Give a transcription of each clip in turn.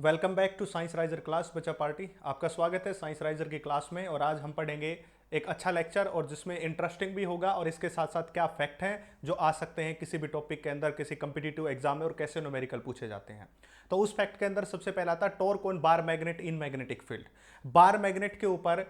Welcome back to Science Riser class बच्चा party. आपका स्वागत है साइंस राइजर की क्लास में। और आज हम पढ़ेंगे एक अच्छा लेक्चर और जिसमें इंटरेस्टिंग भी होगा और इसके साथ साथ क्या फैक्ट हैं जो आ सकते हैं किसी भी टॉपिक के अंदर, किसी कंपिटिटिव एग्जाम में, और कैसे न्यूमेरिकल पूछे जाते हैं। तो उस फैक्ट के अंदर सबसे पहला था torque on bar magnet in magnetic field. Bar magnet के ऊपर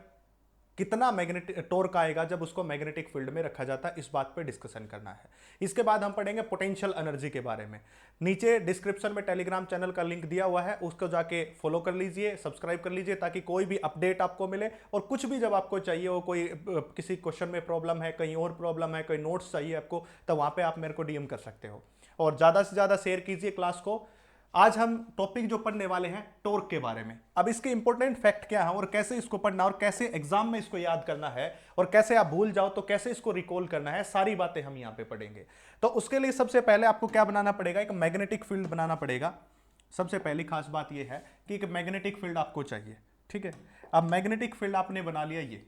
कितना मैग्नेटिक टॉर्क आएगा जब उसको मैग्नेटिक फील्ड में रखा जाता है, इस बात पे डिस्कशन करना है। इसके बाद हम पढ़ेंगे पोटेंशियल एनर्जी के बारे में। नीचे डिस्क्रिप्शन में टेलीग्राम चैनल का लिंक दिया हुआ है, उसको जाके फॉलो कर लीजिए, सब्सक्राइब कर लीजिए ताकि कोई भी अपडेट आपको मिले। और कुछ भी जब आपको चाहिए हो, कोई किसी क्वेश्चन में प्रॉब्लम है, कहीं और प्रॉब्लम है, कोई नोट्स चाहिए आपको, तो वहां पे आप मेरे को डीएम कर सकते हो। और ज्यादा से ज्यादा शेयर कीजिए क्लास को। आज हम टॉपिक जो पढ़ने वाले हैं टॉर्क के बारे में। अब इसके इंपॉर्टेंट फैक्ट क्या है और कैसे इसको पढ़ना और कैसे एग्जाम में इसको याद करना है और कैसे आप भूल जाओ तो कैसे इसको रिकॉल करना है, सारी बातें हम यहां पे पढ़ेंगे। तो उसके लिए सबसे पहले आपको क्या बनाना पड़ेगा, एक मैग्नेटिक फील्ड बनाना पड़ेगा। सबसे पहली खास बात यह है कि एक मैग्नेटिक फील्ड आपको चाहिए, ठीक है। अब मैग्नेटिक फील्ड आपने बना लिया। ये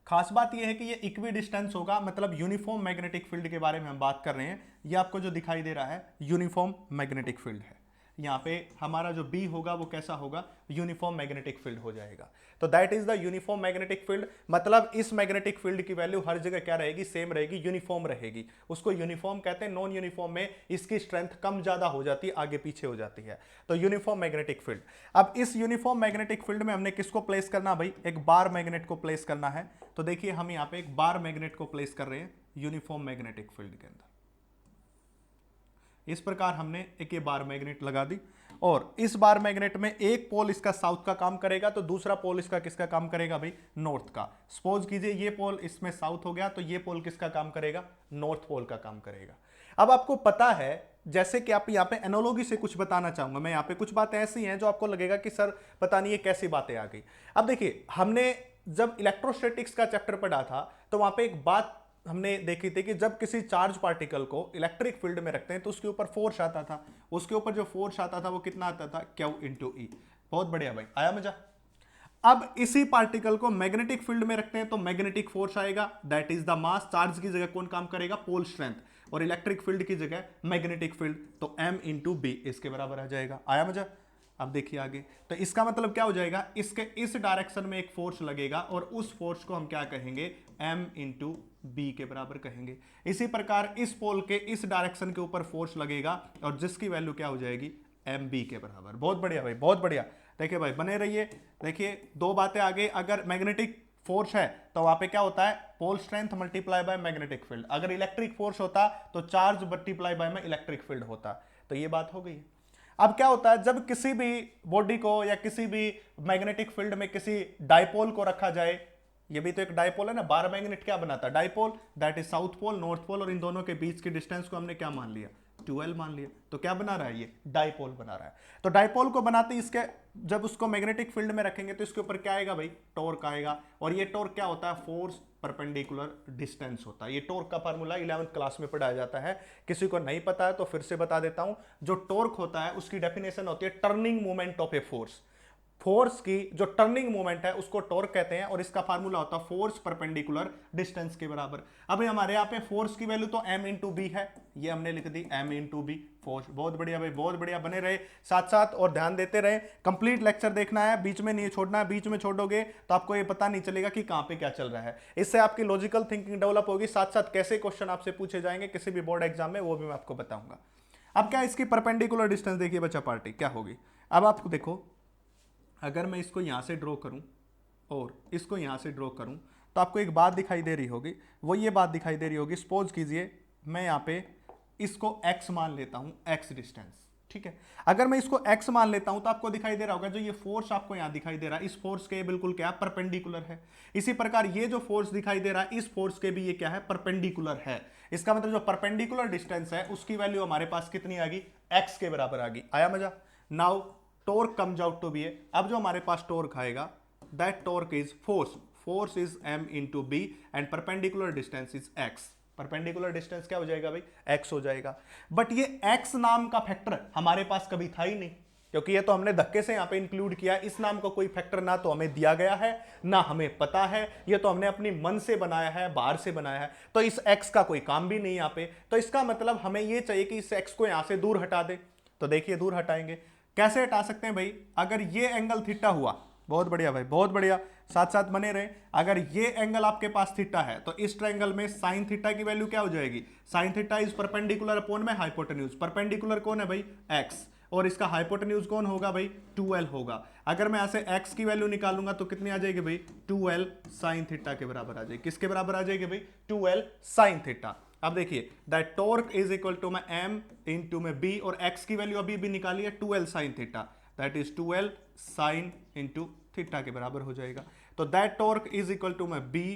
खास बात यह है कि ये इक्वी डिस्टेंस होगा, मतलब यूनिफॉर्म मैग्नेटिक फील्ड के बारे में हम बात कर रहे हैं। ये आपको जो दिखाई दे रहा है यूनिफॉर्म मैग्नेटिक फील्ड है। यहाँ पे हमारा जो बी होगा वो कैसा होगा, यूनिफॉर्म मैग्नेटिक फील्ड हो जाएगा। तो that is the uniform magnetic field. मतलब इस मैग्नेटिक फील्ड की वैल्यू हर जगह क्या रहेगी, सेम रहेगी, यूनिफॉर्म रहेगी। उसको यूनिफॉर्म कहते हैं। नॉन यूनिफॉर्म में इसकी स्ट्रेंथ कम ज्यादा हो जाती है, आगे पीछे हो जाती है। तो यूनिफॉर्म मैग्नेटिक फील्ड। अब इस यूनिफॉर्म मैग्नेटिक फील्ड में हमने किसको प्लेस करना भाई, एक बार मैग्नेट को प्लेस करना है। तो देखिए हम यहाँ पे एक बार मैग्नेट को प्लेस कर रहे हैं यूनिफॉर्म मैग्नेटिक फील्ड के अंदर। इस प्रकार हमने एक ये बार मैग्नेट लगा दी और इस बार मैग्नेट में एक पोल इसका साउथ का काम करेगा तो दूसरा पोल इसका किसका काम करेगा भाई, नॉर्थ का। सपोज कीजिए ये पोल इसमें साउथ हो गया तो ये पोल किसका काम करेगा, नॉर्थ पोल का काम करेगा। अब आपको पता है, जैसे कि आप यहाँ पे एनालॉजी से कुछ बताना चाहूंगा मैं। यहाँ पे कुछ बातें ऐसी हैं जो आपको लगेगा कि सर पता नहीं ये कैसी बातें आ गई। अब देखिए हमने जब इलेक्ट्रोस्टैटिक्स का चैप्टर पढ़ा था तो वहां पे एक बात हमने देखी थी कि जब किसी चार्ज पार्टिकल को इलेक्ट्रिक फील्ड में रखते हैं तो उसके ऊपर फोर्स आता था। उसके ऊपर जो फोर्स आता था वो कितना आता था, Q इंटू ई। बहुत बढ़िया भाई, आया मजा। अब इसी पार्टिकल को मैग्नेटिक फील्ड में रखते हैं तो मैग्नेटिक फोर्स आएगा, that is the mass. Charge की जगह कौन काम करेगा, पोल स्ट्रेंथ। और इलेक्ट्रिक फील्ड की जगह मैग्नेटिक फील्ड, तो M इंटू बी इसके बराबर आ जाएगा। आया मजा। अब देखिए आगे, तो इसका मतलब क्या हो जाएगा, इसके इस डायरेक्शन में एक फोर्स लगेगा और उस फोर्स को हम क्या कहेंगे, M इंटू बी के बराबर कहेंगे। इसी प्रकार इस पोल के इस डायरेक्शन के ऊपर फोर्स लगेगा और जिसकी वैल्यू क्या हो जाएगी, एम बी के बराबर। बहुत बढ़िया भाई, बहुत बढ़िया। देखिए भाई बने रहिए। देखिए दो बातें आगे, अगर मैग्नेटिक फोर्स है तो वहां पे क्या होता है, pole strength multiply by magnetic field. अगर इलेक्ट्रिक फोर्स होता तो चार्ज मल्टीप्लाई बाय में इलेक्ट्रिक फील्ड होता। तो ये बात हो गई। अब क्या होता है, जब किसी भी बॉडी को या किसी भी मैग्नेटिक फील्ड में किसी डाइपोल को रखा जाए, ये भी तो एक डाइपोल है ना। बार मैग्नेट क्या बनाता है, dipole, that is south pole north pole, और इन दोनों के बीच की डिस्टेंस को हमने क्या मान लिया, 12 मान लिया। तो क्या बना रहा है, ये डाइपोल बना रहा है। तो डाइपोल को बनाते इसके जब उसको मैग्नेटिक फील्ड में रखेंगे तो इसके ऊपर क्या आएगा भाई, टॉर्क आएगा। और ये टॉर्क क्या होता है, फोर्स परपेंडिकुलर डिस्टेंस होता है। ये टॉर्क का फार्मूला 11th क्लास में पढ़ाया जाता है। किसी को नहीं पता है तो फिर से बता देता हूं। जो टॉर्क होता है उसकी डेफिनेशन होती है turning moment of a force. Force की जो टर्निंग मोमेंट है उसको टॉर्क कहते हैं और इसका फार्मूला होता है फोर्स परपेंडिकुलर डिस्टेंस के बराबर। अभी हमारे यहाँ पे फोर्स की वैल्यू तो m इंटू बी है, ये हमने लिख दी m इंटू बी फोर्स। बहुत बढ़िया भाई, बहुत बढ़िया। बने रहे साथ साथ और ध्यान देते रहे। कंप्लीट लेक्चर देखना है, बीच में नहीं छोड़ना है। बीच में छोड़ोगे तो आपको ये पता नहीं चलेगा कि कहाँ पे क्या चल रहा है। इससे आपकी लॉजिकल थिंकिंग डेवलप होगी, साथ साथ कैसे क्वेश्चन आपसे पूछे जाएंगे किसी भी बोर्ड एग्जाम में वो भी मैं आपको बताऊंगा। अब क्या इसकी परपेंडिकुलर डिस्टेंस देखिए बच्चा पार्टी क्या होगी। अब आपको देखो, अगर मैं इसको यहां से ड्रॉ करूं और इसको यहां से ड्रॉ करूं तो आपको एक बात दिखाई दे रही होगी, वो ये बात दिखाई दे रही होगी। सपोज कीजिए मैं यहां पे इसको x मान लेता हूं, x डिस्टेंस, ठीक है। अगर मैं इसको x मान लेता हूं तो आपको दिखाई दे रहा होगा जो ये फोर्स आपको यहां दिखाई दे रहा है, इस फोर्स के बिल्कुल क्या परपेंडिकुलर है। इसी प्रकार ये जो फोर्स दिखाई दे रहा है इस फोर्स के भी ये क्या है, परपेंडिकुलर है। इसका मतलब जो परपेंडिकुलर डिस्टेंस है उसकी वैल्यू हमारे पास कितनी आ गई, x के बराबर आ गई। आया मजा। Now torque comes out to be A. अब जो हमारे पास टॉर्क आएगा, that torque is force, force is m into B and perpendicular distance is x। Perpendicular distance क्या हो जाएगा भाई, x हो जाएगा। बट ये x नाम का फैक्टर हमारे पास कभी था ही नहीं, क्योंकि ये तो हमने धक्के से यहां पे इंक्लूड किया। इस नाम का कोई फैक्टर ना तो हमें दिया गया है ना हमें पता है, ये तो हमने अपनी मन से बनाया है, बाहर से बनाया है। तो इस x का कोई काम भी नहीं यहां पे। तो इसका मतलब हमें ये चाहिए कि इस x को यहां से दूर हटा दे। तो देखिए दूर हटाएंगे कैसे हटा सकते हैं भाई? अगर ये एंगल थीटा हुआ, बहुत बढ़िया भाई, बहुत बढ़िया, साथ साथ बने रहे। अगर ये एंगल आपके पास थीटा है तो इस ट्रायंगल में साइन थीटा की वैल्यू क्या हो जाएगी? Sine theta is perpendicular upon में हाइपोटेन्यूज। परपेंडिकुलर कौन है भाई? एक्स, और इसका हाइपोटेन्यूज कौन होगा भाई? 2l होगा। अगर मैं ऐसे x की वैल्यू निकालूंगा तो कितनी आ जाएगी भाई? 2l साइन थीटा के बराबर आ जाएगी। किसके बराबर आ जाएगी भाई? 2l sine theta. अब देखिए, that torque is equal to में m इंटू में b, और x की वैल्यू अभी भी निकाली है 2l sine theta, that is 2l sine into theta के बराबर हो जाएगा। तो that torque is equal to में b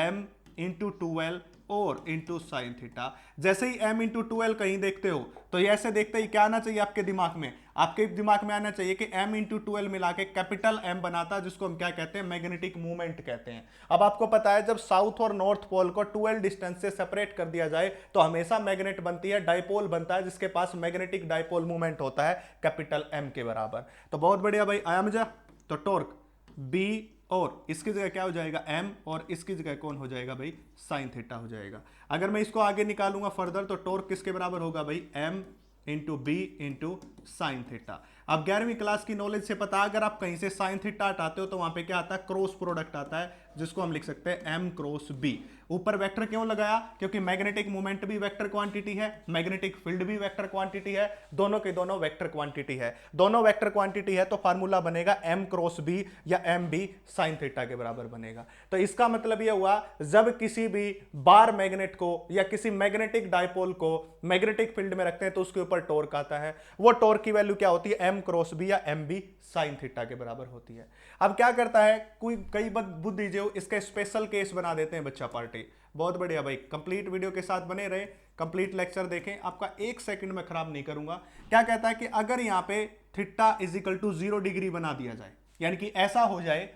m इंटू 2l और इंटू साइन थीटा। जैसे ही m इंटू 2l कहीं देखते हो तो ये ऐसे देखते ही क्या आना चाहिए आपके दिमाग में? आपके दिमाग में आना चाहिए कि m इंटू 2l मिला के कैपिटल M बनाता है, जिसको हम क्या कहते हैं? मैग्नेटिक मूवमेंट कहते हैं। अब आपको पता है, जब साउथ और नॉर्थ पोल को 2l डिस्टेंस से सेपरेट कर दिया जाए तो हमेशा मैग्नेट बनती है, डाइपोल बनता है, जिसके पास मैग्नेटिक डाइपोल मूवमेंट होता है कैपिटल M के बराबर। तो बहुत बढ़िया भाई, आया मजा? तो टॉर्क B और इसकी जगह क्या हो जाएगा? m, और इसकी जगह कौन हो जाएगा भाई? साइन थीटा हो जाएगा। अगर मैं इसको आगे निकालूंगा फर्दर तो टॉर्क किसके बराबर होगा भाई? m into B into sine theta. अब 11वीं क्लास की नॉलेज से पता, अगर आप कहीं से साइन थीटा हटाते हो तो वहां पे क्या आता है? क्रॉस प्रोडक्ट आता है, जिसको हम लिख सकते हैं m क्रॉस b। ऊपर वेक्टर क्यों लगाया? क्योंकि मैग्नेटिक मोमेंट भी वेक्टर क्वांटिटी है, मैग्नेटिक फील्ड भी वेक्टर क्वांटिटी है, दोनों के दोनों वेक्टर क्वांटिटी है। दोनों वेक्टर क्वांटिटी है तो फार्मूला बनेगा m क्रॉस b या m b साइन थीटा के बराबर बनेगा। तो इसका मतलब यह हुआ, जब किसी भी बार मैग्नेट को या किसी मैग्नेटिक डाइपोल को मैग्नेटिक फील्ड में रखते हैं तो उसके ऊपर टॉर्क आता है। वो टॉर्क की वैल्यू क्या होती है? m क्रॉस b या m b साइन थीटा के बराबर होती है। अब क्या करता है, कोई कई बुद्धि जो इसका स्पेशल केस बना देते हैं बच्चा पार्टी। बहुत बढ़िया भाई, कंप्लीट वीडियो के साथ बने रहे, कंप्लीट लेक्चर देखें, आपका एक सेकंड में खराब नहीं करूंगा। क्या कहता है कि अगर यहां पे theta is equal to 0 degree बना दिया जाए, यानी कि ऐसा हो जाए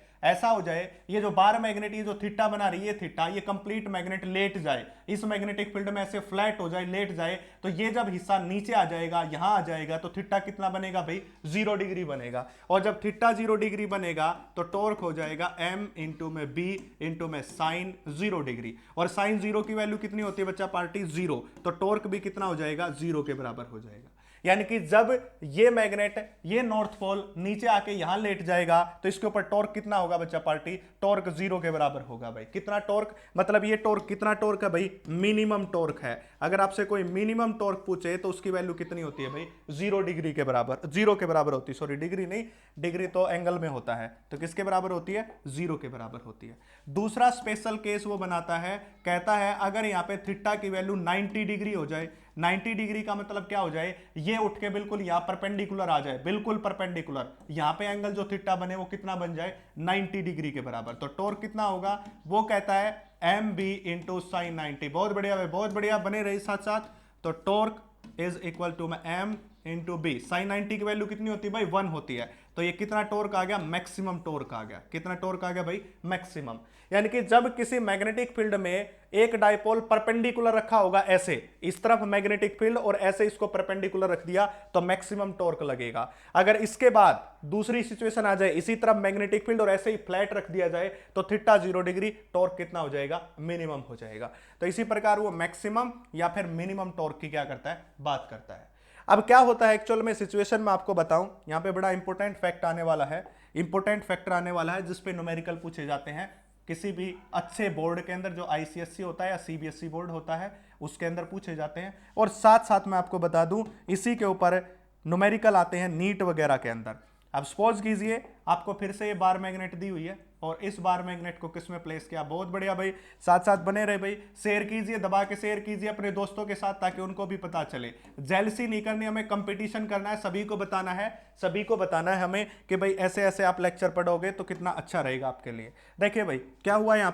ये जो बार मैग्नेट, ये जो थीटा बना रही है थीटा, ये कंप्लीट मैग्नेट लेट जाए, इस मैग्नेटिक फील्ड में ऐसे फ्लैट हो जाए, लेट जाए, तो ये जब हिस्सा नीचे आ जाएगा, यहां आ जाएगा, तो थीटा कितना बनेगा भाई? 0 डिग्री बनेगा। और जब थीटा 0 डिग्री बनेगा तो टॉर्क हो जाएगा m इंटू में b इंटू में साइन 0 डिग्री। और साइन 0 की वैल्यू कितनी होती है बच्चा पार्टी? 0। तो टॉर्क भी कितना हो जाएगा? 0 के बराबर हो जाएगा। यानी कि जब ये मैग्नेट, ये नॉर्थ पोल नीचे आके यहां लेट जाएगा तो इसके ऊपर टॉर्क कितना होगा बच्चा पार्टी? टॉर्क 0 के बराबर होगा भाई। कितना टॉर्क? मतलब ये टॉर्क कितना टॉर्क है भाई? मिनिमम टॉर्क है। अगर आपसे कोई मिनिमम टॉर्क पूछे तो उसकी वैल्यू कितनी होती है भाई? 0 डिग्री के बराबर, 0 के बराबर होती है। सॉरी, डिग्री नहीं, डिग्री तो एंगल में होता है, तो किसके बराबर होती है? 0 के बराबर होती है। दूसरा स्पेशल केस वो बनाता है, कहता है अगर यहाँ पे थीटा की वैल्यू 90 डिग्री हो जाए, 90 डिग्री का मतलब क्या हो जाए? ये उठ के बिल्कुल यहां परपेंडिकुलर आ जाए, बिल्कुल परपेंडिकुलर, यहां पे एंगल जो थीटा बने वो कितना बन जाए? 90 डिग्री के बराबर। तो टॉर्क कितना होगा? वो कहता है एम बी इंटू साइन 90। बहुत बढ़िया भाई, बहुत बढ़िया, बने रही साथ साथ। तो टॉर्क इज इक्वल टू में एम इंटू बी। साइन 90 की वैल्यू कितनी होती है भाई? 1 होती है। तो ये कितना टॉर्क आ गया? मैक्सिमम टॉर्क आ गया। कितना टॉर्क आ गया भाई? मैक्सिमम। यानी कि जब किसी मैग्नेटिक फील्ड में एक डाइपोल परपेंडिकुलर रखा होगा, ऐसे इस तरफ मैग्नेटिक फील्ड और ऐसे इसको परपेंडिकुलर रख दिया तो मैक्सिमम टॉर्क लगेगा। अगर इसके बाद दूसरी सिचुएशन आ जाए, इसी तरफ मैग्नेटिक फील्ड और ऐसे ही फ्लैट रख दिया जाए तो थीटा 0 डिग्री, टॉर्क कितना हो जाएगा? मिनिमम हो जाएगा। तो इसी प्रकार वो मैक्सिमम या फिर मिनिमम टॉर्क की क्या करता है? बात करता है। अब क्या होता है एक्चुअल में सिचुएशन में आपको बताऊं, यहां पे बड़ा इंपॉर्टेंट फैक्ट आने वाला है, इंपॉर्टेंट फैक्टर आने वाला है जिसपे न्यूमेरिकल पूछे जाते हैं किसी भी अच्छे बोर्ड के अंदर, जो आईसीएससी होता है या सीबीएसई बोर्ड होता है उसके अंदर पूछे जाते हैं। और साथ साथ मैं आपको बता दूं, इसी के ऊपर न्यूमेरिकल आते हैं नीट वगैरह के अंदर। अब सपोज कीजिए आपको फिर से ये बार मैग्नेट दी हुई है और इस बार मैग्नेट को किस में प्लेस किया? बहुत बढ़िया भाई, साथ साथ बने रहे भाई, शेयर कीजिए, दबा के शेयर कीजिए अपने दोस्तों के साथ ताकि उनको भी पता चले। जेलसी नहीं करनी, हमें कंपटीशन करना है, सभी को बताना है, सभी को बताना है हमें कि भाई ऐसे ऐसे आप लेक्चर पढ़ोगे तो कितना अच्छा रहेगा आपके लिए। देखिए भाई क्या हुआ यहाँ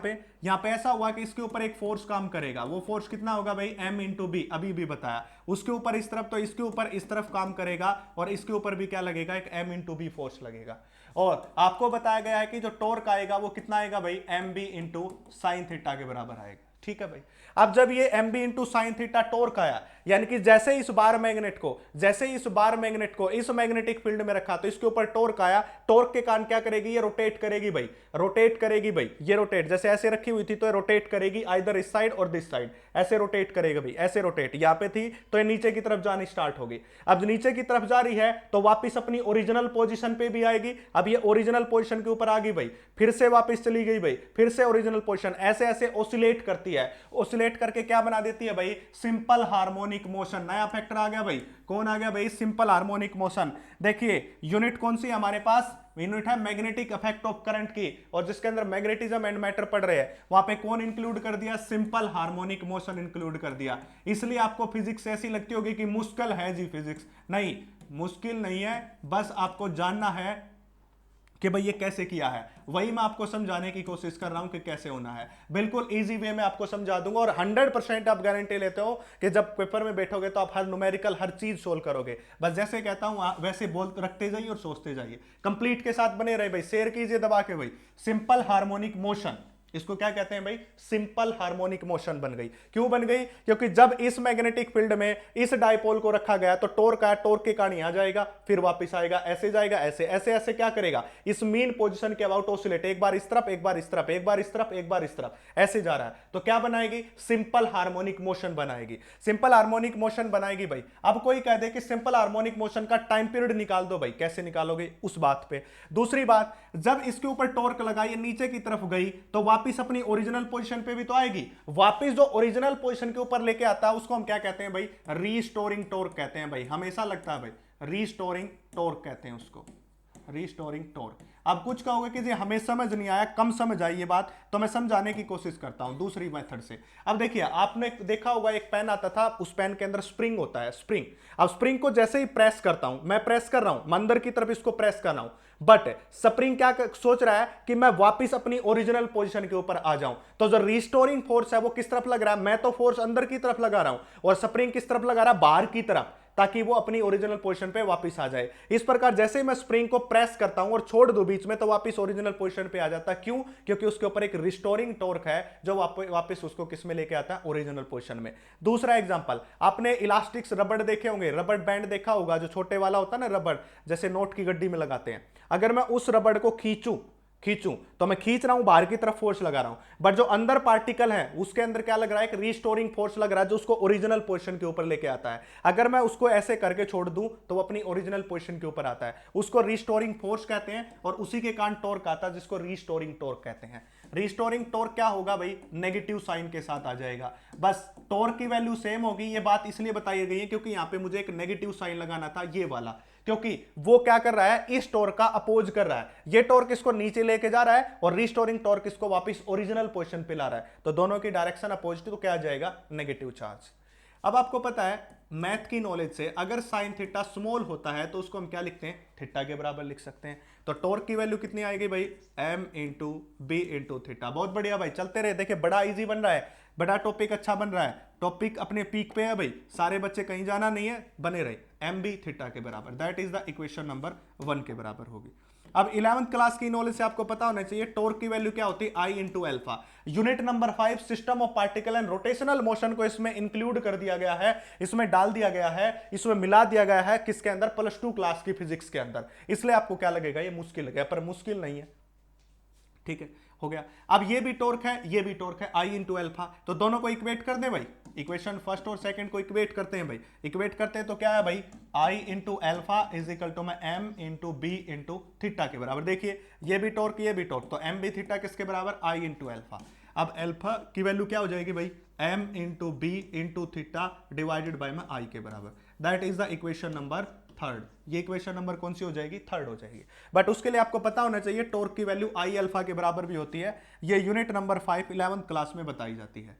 पे ऐसा हुआ कि इसके ऊपर एक फोर्स काम करेगा। वो फोर्स कितना होगा भाई? m इंटू बी, अभी भी बताया। उसके ऊपर इस तरफ, तो इसके ऊपर इस तरफ काम करेगा और इसके ऊपर भी क्या लगेगा? एक m इंटू बी फोर्स लगेगा। और आपको बताया गया है कि जो टॉर्क आएगा वो कितना आएगा भाई? M B into sine theta के बराबर आएगा। ठीक है भाई। अब जब ये M B into sine theta torque आया, यानी कि जैसे इस बार मैग्नेट को इस मैग्नेटिक फील्ड में रखा तो इसके ऊपर टॉर्क आया, टॉर्क के कारण क्या करेगी, ये रोटेट करेगी भाई, ये रोटेट जैसे ऐसे रखी हुई थी तो ये रोटेट करेगी आइदर इस साइड और दिस साइड, ऐसे रोटेट करेगा भाई, ऐसे रोटेट, यहां पे थी तो ये नीचे की तरफ जानी स्टार्ट होगी। अब नीचे की तरफ जा रही है तो वापस अपनी ओरिजिनल पोजीशन पे भी आएगी। अब ये ओरिजिनल पोजीशन के ऊपर आ गई भाई, फिर से वापस चली गई भाई, फिर से ओरिजिनल पोजीशन, ऐसे ऐसे ऑसिलेट करती है, ऑसिलेट करके क्या बना देती है भाई, सिंपल हार्मोनिक मोशन। नया फैक्टर आ गया भाई, कौन आ गया भाई, सिंपल हार्मोनिक मोशन। देखिए यूनिट कौन सी हमारे पास, यूनिट है मैग्नेटिक इफेक्ट ऑफ करंट की, और जिसके अंदर मैग्नेटिज्म एंड मैटर पढ़ रहे हैं वहां पे कौन इंक्लूड कर दिया, सिंपल हार्मोनिक मोशन इंक्लूड कर दिया। इसलिए आपको फिजिक्स ऐसी लगती होगी कि मुश्किल है जी फिजिक्स, नहीं मुश्किल नहीं है, बस आपको जानना है कि भाई ये कैसे किया है, वही मैं आपको समझाने की कोशिश कर रहा हूं कि कैसे होना है। बिल्कुल इजी वे में आपको समझा दूंगा और 100% आप गारंटी लेते हो कि जब पेपर में बैठोगे तो आप हर न्यूमेरिकल हर चीज सोल्व करोगे। बस जैसे कहता हूं वैसे बोल रखते जाइए और सोचते जाइए, कंप्लीट के साथ बने रहे भाई, शेयर कीजिए दबा के भाई। सिंपल हार्मोनिक मोशन, इसको क्या कहते हैं भाई, सिंपल हार्मोनिक मोशन बन गई। क्यों बन गई, क्योंकि जब इस मैग्नेटिक फील्ड में इस डायपोल को रखा गया तो टॉर्क आया, टॉर्क के कारण यहां जाएगा, फिर वापस आएगा, ऐसे जाएगा, ऐसे ऐसे ऐसे क्या करेगा, इस मीन पोजीशन के अबाउट ऑसिलेट, एक बार इस तरफ, एक बार इस तरफ, एक बार इस तरफ, एक बार इस तरफ, ऐसे जा रहा है। तो क्या बनाएगी, सिंपल हार्मोनिक मोशन बनाएगी, सिंपल हार्मोनिक मोशन बनाएगी भाई। अब कोई कह दे कि सिंपल हार्मोनिक मोशन का टाइम पीरियड निकाल दो भाई, कैसे निकालोगे उस बात पे। दूसरी बात, जब इसके ऊपर टॉर्क लगाई, नीचे की तरफ गई तो वापस अपनी ओरिजिनल पोजीशन पे भी तो आएगी। वापस जो ओरिजिनल पोजीशन के ऊपर लेके आता है उसको हम क्या कहते हैं भाई, रीस्टोरिंग टॉर्क कहते हैं भाई, हमेशा लगता है भाई, रीस्टोरिंग टॉर्क कहते हैं उसको, रीस्टोरिंग टॉर्क। अब कुछ कहोगे कि जी हमें समझ नहीं आया, कम समझ आई ये बात, तो मैं समझाने की कोशिश करता हूं दूसरी मेथड से। अब देखिए, आपने देखा होगा एक पेन आता था, उस पेन के अंदर स्प्रिंग होता है, स्प्रिंग। अब स्प्रिंग को जैसे ही प्रेस करता हूं, मैं प्रेस कर रहा हूं, मैं अंदर की तरफ इसको प्रेस कर रहा हूं, बट स्प्रिंग क्या सोच रहा है कि मैं वापस अपनी ओरिजिनल पोजीशन के ऊपर आ जाऊं। तो जो रिस्टोरिंग फोर्स है वो किस तरफ लग रहा है, मैं तो फोर्स अंदर की तरफ लगा रहा हूं और स्प्रिंग किस तरफ लगा रहा है, बाहर की तरफ, ताकि वो अपनी ओरिजिनल पोजीशन पे वापस आ जाए। इस प्रकार जैसे ही मैं स्प्रिंग को प्रेस करता हूं और छोड़ दूं बीच में, तो वापस ओरिजिनल पोजीशन पे आ जाता है। क्यों, क्योंकि उसके ऊपर एक रिस्टोरिंग टॉर्क है जो वापस उसको किस में लेके आता है, ओरिजिनल पोजीशन में। दूसरा एग्जांपल, आपने इलास्टिक्स रबड़ देखे होंगे, रबड़ बैंड देखा होगा, जो छोटे वाला होता है ना रबड़, जैसे नोट की गड्डी में लगाते हैं। अगर मैं उस रबड़ को खींचूं तो मैं खींच रहा हूं, बाहर की तरफ फोर्स लगा रहा हूं, बट जो अंदर पार्टिकल है उसके अंदर क्या लग रहा है, एक रीस्टोरिंग फोर्स लग रहा है जो उसको ओरिजिनल पोजीशन के ऊपर लेके आता है। अगर मैं उसको ऐसे करके छोड़ दूं तो वो अपनी ओरिजिनल पोजीशन के ऊपर आता है, उसको रीस्टोरिंग फोर्स कहते हैं, और उसी के कारण टॉर्क आता है जिसको रीस्टोरिंग टॉर्क कहते हैं। रीस्टोरिंग टॉर्क क्या होगा भाई, नेगेटिव साइन के साथ आ जाएगा। बस टॉर्क की वैल्यू सेम होगी, ये बात इसलिए बताई गई है क्योंकि यहां पे मुझे एक नेगेटिव साइन लगाना था, ये वाला, क्योंकि वो क्या कर रहा है, इस टॉर्क का अपोज कर रहा है। ये टॉर्क इसको नीचे लेके जा रहा है और रीस्टोरिंग टॉर्क इसको वापस ओरिजिनल पोजीशन पे ला रहा है, तो दोनों की डायरेक्शन अपोजिट, तो क्या आ जाएगा, नेगेटिव चार्ज। अब आपको पता है मैथ की नॉलेज से, अगर साइन थीटा स्मॉल होता है तो उसको हम क्या लिखते हैं, थीटा के बराबर लिख सकते हैं। तो टॉर्क की वैल्यू कितनी आएगी भाई, m into B into theta. बहुत बढ़िया भाई, चलते रहे, देखिए बड़ा इजी बन रहा है, बड़ा टॉपिक अच्छा बन रहा है, टॉपिक अपने पीक पे है भाई, सारे बच्चे कहीं जाना नहीं है, बने रहे। एम बी थीटा के बराबर, that is the equation number 1 के बराबर होगी। अब 11th क्लास की नॉलेज से आपको पता होना चाहिए टॉर्क की वैल्यू क्या होती है, I into alpha. Unit number 5 system of particle and rotational motion को इसमें इंक्लूड कर दिया गया है, इसमें डाल दिया गया है, इसमें मिला दिया गया है, किसके अंदर, +2 क्लास की फिजिक्स के अंदर। इसलिए आपको क्या लगेगा, ये मुश्किल लगेगा, पर मुश्किल नहीं है, ठीक है, हो गया। अब ये भी टॉर्क है, ये भी टॉर्क है, आई इंटू एल्फा, तो दोनों को इक्वेट कर दे भाई, इक्वेशन फर्स्ट और सेकंड को इक्वेट करते हैं भाई, इक्वेट करते हैं तो क्या है भाई, I into alpha is equal to में M into B into theta के बराबर। देखिए ये भी टॉर्क, ये भी टॉर्क, तो एम बी थीटा किसके बराबर, आई इंटू एल्फा। अब एल्फा की वैल्यू क्या हो जाएगी भाई, M into B into theta divided by में आई के बराबर, that is the equation number 3rd। ये इक्वेशन नंबर कौन सी हो जाएगी, 3rd हो जाएगी। बट उसके लिए आपको पता होना चाहिए टॉर्क की वैल्यू आई अल्फा के बराबर भी होती है, ये यूनिट नंबर 5 11th क्लास में बताई जाती है।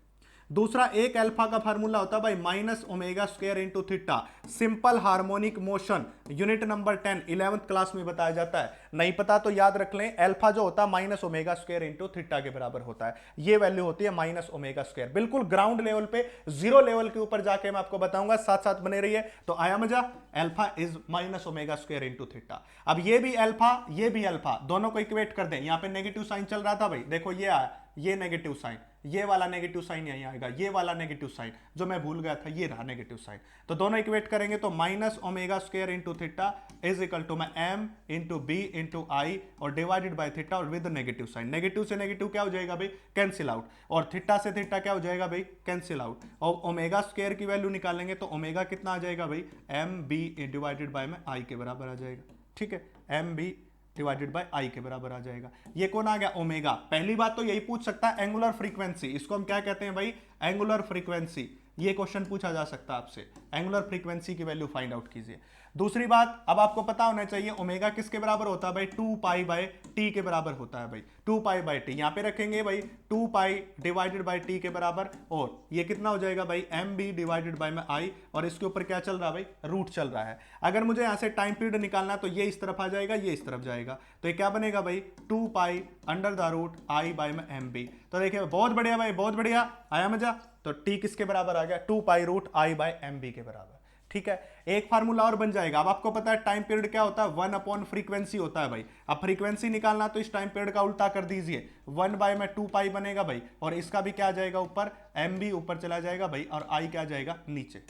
दूसरा, एक अल्फा का फार्मूला होता है भाई minus omega square into theta, simple harmonic motion, unit number 10 11th class में बताया जाता है। नहीं पता तो याद रख लें, अल्फा जो होता है minus omega square into theta के बराबर होता है, ये वैल्यू होती है माइनस ओमेगा स्क्वायर। बिल्कुल ग्राउंड लेवल पे, जीरो लेवल के ऊपर जाके मैं आपको बताऊंगा, साथ साथ बने रहिए। तो आया मजा, alpha is minus omega square into theta. अब ये भी अल्फा, ये भी अल्फा, दोनों को इक्वेट कर दें, यहां पे नेगेटिव साइन चल रहा था भाई, देखो ये आया, ये नेगेटिव साइन, ये वाला नेगेटिव साइन यहीं आएगा, ये वाला नेगेटिव साइन जो मैं भूल गया था ये रहा नेगेटिव साइन। तो दोनों इक्वेट करेंगे तो minus omega square into theta is equal to मैं M into B into I और डिवाइडेड बाय थीटा और विद नेगेटिव साइन। नेगेटिव से नेगेटिव क्या हो जाएगा भाई, कैंसिल आउट, और थीटा से थीटा क्या हो जाएगा भाई, कैंसिल आउट। और ओमेगा स्क्वायर की वैल्यू निकालेंगे तो ओमेगा कितना आ जाएगा भाई, एम बी डिवाइडेड बाय में आई के बराबर आ जाएगा। ठीक है, एम बी डिवाइडेड बाय आई के बराबर आ जाएगा। ये कौन आ गया, ओमेगा। पहली बात तो यही पूछ सकता है एंगुलर फ्रीक्वेंसी, इसको हम क्या कहते हैं भाई, एंगुलर फ्रीक्वेंसी। ये क्वेश्चन पूछा जा सकता है आपसे, एंगुलर फ्रीक्वेंसी की वैल्यू फाइंड आउट कीजिए। दूसरी बात, अब आपको पता होना चाहिए ओमेगा किसके बराबर होता है भाई, 2 पाई बाय टी के बराबर होता है भाई, 2 पाई बाय टी। यहां पे रखेंगे भाई 2 पाई डिवाइडेड बाय टी के बराबर, और ये कितना हो जाएगा भाई, एम बी डिवाइडेड बाय में आई, और इसके ऊपर क्या चल रहा है भाई, रूट चल रहा है। अगर मुझे यहां से टाइम पीरियड निकालना तो ये इस तरफ आ जाएगा, ये इस तरफ जाएगा, तो ये क्या बनेगा भाई, 2 pi under the root I by में एम बी। तो देखिए बहुत बढ़िया भाई, बहुत बढ़िया, आया मजा। तो टी किसके बराबर आ गया, 2 pi root I by M B के बराबर। ठीक है, एक फार्मूला और बन जाएगा। अब आपको पता है टाइम पीरियड क्या होता है, 1 अपॉन फ्रीक्वेंसी होता है भाई। अब फ्रीक्वेंसी निकालना तो इस टाइम पीरियड का उल्टा कर दीजिए, 1 बाय में 2 पाई बनेगा भाई, और इसका भी क्या आ जाएगा ऊपर, एम बी ऊपर चला जाएगा भाई, और आई क्या आ जाएगा नीचे,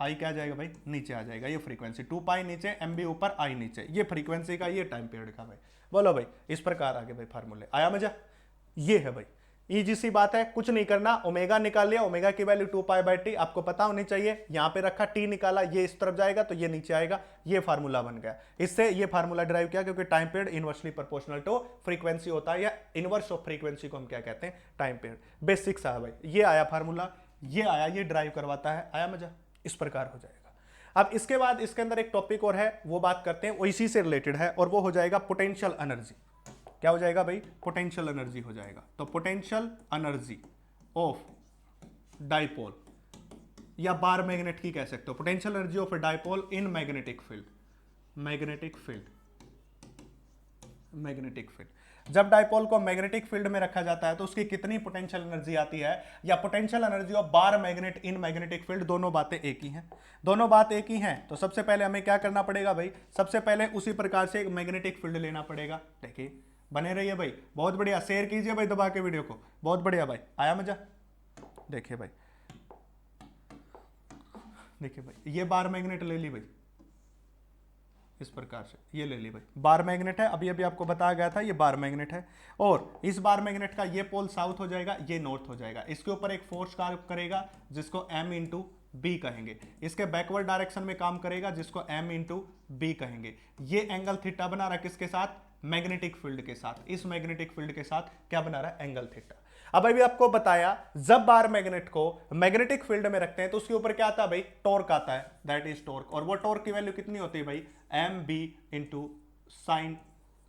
आई क्या आ जाएगा भाई, नीचे आ जाएगा। ये फ्रीक्वेंसी 2 पाई नीचे, एम बी ऊपर, आई नीचे, ये फ्रीक्वेंसी का, ये टाइम पीरियड का भाई। बोलो भाई, इस प्रकार आगे भाई फार्मूले, आया मजा। ये है भाई, इजी सी बात है, कुछ नहीं करना। ओमेगा निकाल लिया, ओमेगा की वैल्यू 2 पाई बाय टी आपको पता होनी चाहिए। यहां पे रखा, टी निकाला, ये इस तरफ जाएगा तो ये नीचे आएगा, ये फार्मूला बन गया। इससे ये फार्मूला ड्राइव किया, क्योंकि time period inversely proportional to frequency होता है, या इनवर्स ऑफ फ्रीक्वेंसी को हम क्या कहते हैं, टाइम पीरियड। बेसिक सा है भाई, ये आया फार्मूला, ये आया, ये ड्राइव करवाता है, आया मजा। इस प्रकार हो जाएगा। अब इसके बाद इसके अंदर एक टॉपिक और है, वो बात करते हैं, वो इसी से रिलेटेड है, और वो हो जाएगा पोटेंशियल एनर्जी। क्या हो जाएगा भाई, पोटेंशियल एनर्जी हो जाएगा। तो पोटेंशियल एनर्जी ऑफ डाइपोल, या बार मैग्नेट की कह सकते हो, potential energy of dipole in magnetic field, magnetic field, magnetic field. जब डाइपोल को मैग्नेटिक फील्ड में रखा जाता है तो उसकी कितनी पोटेंशियल एनर्जी आती है, या potential energy of bar magnet in magnetic field, दोनों बातें एक ही हैं, दोनों बात एक ही हैं। तो सबसे पहले हमें क्या करना पड़ेगा भाई, सबसे पहले उसी प्रकार से एक मैग्नेटिक फील्ड लेना पड़ेगा। देखिए, बने रहिए भाई, बहुत बढ़िया, शेयर कीजिए भाई दबा के वीडियो को, बहुत बढ़िया भाई, आया मजा। देखिए भाई, देखिए भाई, ये बार मैग्नेट ले ली भाई, इस प्रकार से ये ले ली भाई, बार मैग्नेट है, अभी अभी आपको बताया गया था, ये बार मैग्नेट है, और इस बार मैग्नेट का ये पोल साउथ हो जाएगा, ये नॉर्थ हो जाएगा। इसके ऊपर एक फोर्स कार्य करेगा जिसको एम इंटू बी कहेंगे, इसके बैकवर्ड डायरेक्शन में काम करेगा जिसको एम इंटू बी कहेंगे। ये एंगल थीटा बना रहा है किसके साथ, मैग्नेटिक फील्ड के साथ। इस मैग्नेटिक फील्ड के साथ क्या बना रहा है, एंगल थीटा। अब अभी आपको बताया, जब बार मैग्नेट को मैग्नेटिक फील्ड में रखते हैं तो उसके ऊपर क्या आता है भाई, टॉर्क आता है, दैट इज टॉर्क। और वो टॉर्क की वैल्यू कितनी होती है भाई, M B into sine,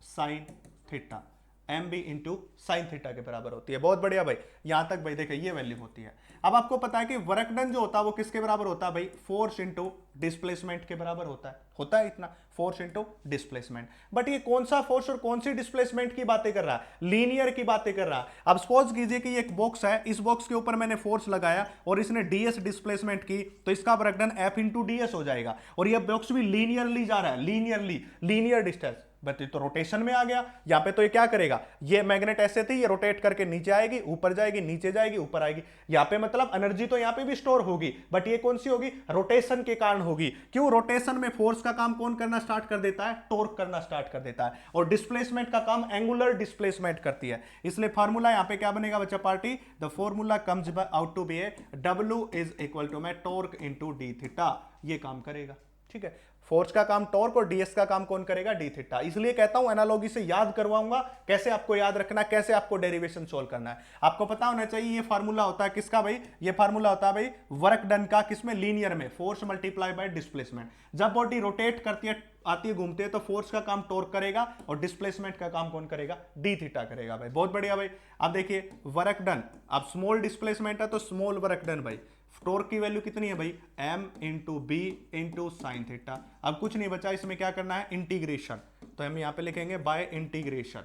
sine theta, M B into sine theta के बराबर होती है। बहुत बढ़िया भाई, यहां तक भाई देखिए ये वैल्यू होती है। अब आपको पता है कि वर्क डन जो होता है वो किसके बराबर होता है भाई, फोर्स इंटू डिस्प्लेसमेंट के बराबर होता है इतना, फोर्स इंटू डिस्प्लेसमेंट। बट ये कौन सा फोर्स और कौन सी डिस्प्लेसमेंट की बातें कर रहा है, लीनियर की बातें कर रहा है। अब सपोज कीजिए कि एक बॉक्स है, इस बॉक्स के ऊपर मैंने फोर्स लगाया और इसने डीएस डिस्प्लेसमेंट की, तो इसका work done F into DS हो जाएगा। और ये बॉक्स भी लीनियरली जा रहा है, लीनियरली, लीनियर डिस्टेंस, बट ये तो रोटेशन में आ गया। यहां पे तो ये क्या करेगा, ये मैग्नेट ऐसे थी, ये रोटेट करके नीचे आएगी, ऊपर जाएगी, नीचे जाएगी, ऊपर आएगी। यहां पे मतलब एनर्जी तो यहां पे भी स्टोर होगी, बट ये कौन सी होगी, रोटेशन के कारण होगी। क्यों, रोटेशन में फोर्स का काम कौन करना स्टार्ट कर देता है, टॉर्क करना स्टार्ट कर देता है, और डिस्प्लेसमेंट का काम एंगुलर डिस्प्लेसमेंट करती है। इसलिए फार्मूला यहां पे क्या बनेगा बच्चा party, the formula comes out to be a W is equal to में टॉर्क इंटू डी थीटा, ये काम करेगा। ठीक है, फोर्स का काम टॉर्क और डीएस का काम कौन करेगा, डी थीटा। इसलिए कहता हूं एनालॉजी से याद करवाऊंगा, कैसे आपको याद रखना, कैसे आपको डेरिवेशन सोल्व करना है। आपको पता होना चाहिए ये फार्मूला होता है किसका भाई, ये फार्मूला होता है भाई वर्क डन का, किसमें, लीनियर में, फोर्स मल्टीप्लाई बाय डिस्प्लेसमेंट। जब बॉडी रोटेट करती है, आती है, घूमती है, तो फोर्स का काम टॉर्क करेगा और डिस्प्लेसमेंट का काम कौन करेगा, डी थीटा करेगा भाई। बहुत बढ़िया भाई। अब देखिए वर्क डन, अब स्मॉल डिस्प्लेसमेंट है तो स्मॉल वर्क डन भाई, टॉर्क की वैल्यू कितनी है भाई, m into B into sine theta. अब कुछ नहीं बचा, इसमें क्या करना है, इंटीग्रेशन। तो हम यहां पे लिखेंगे बाय इंटीग्रेशन,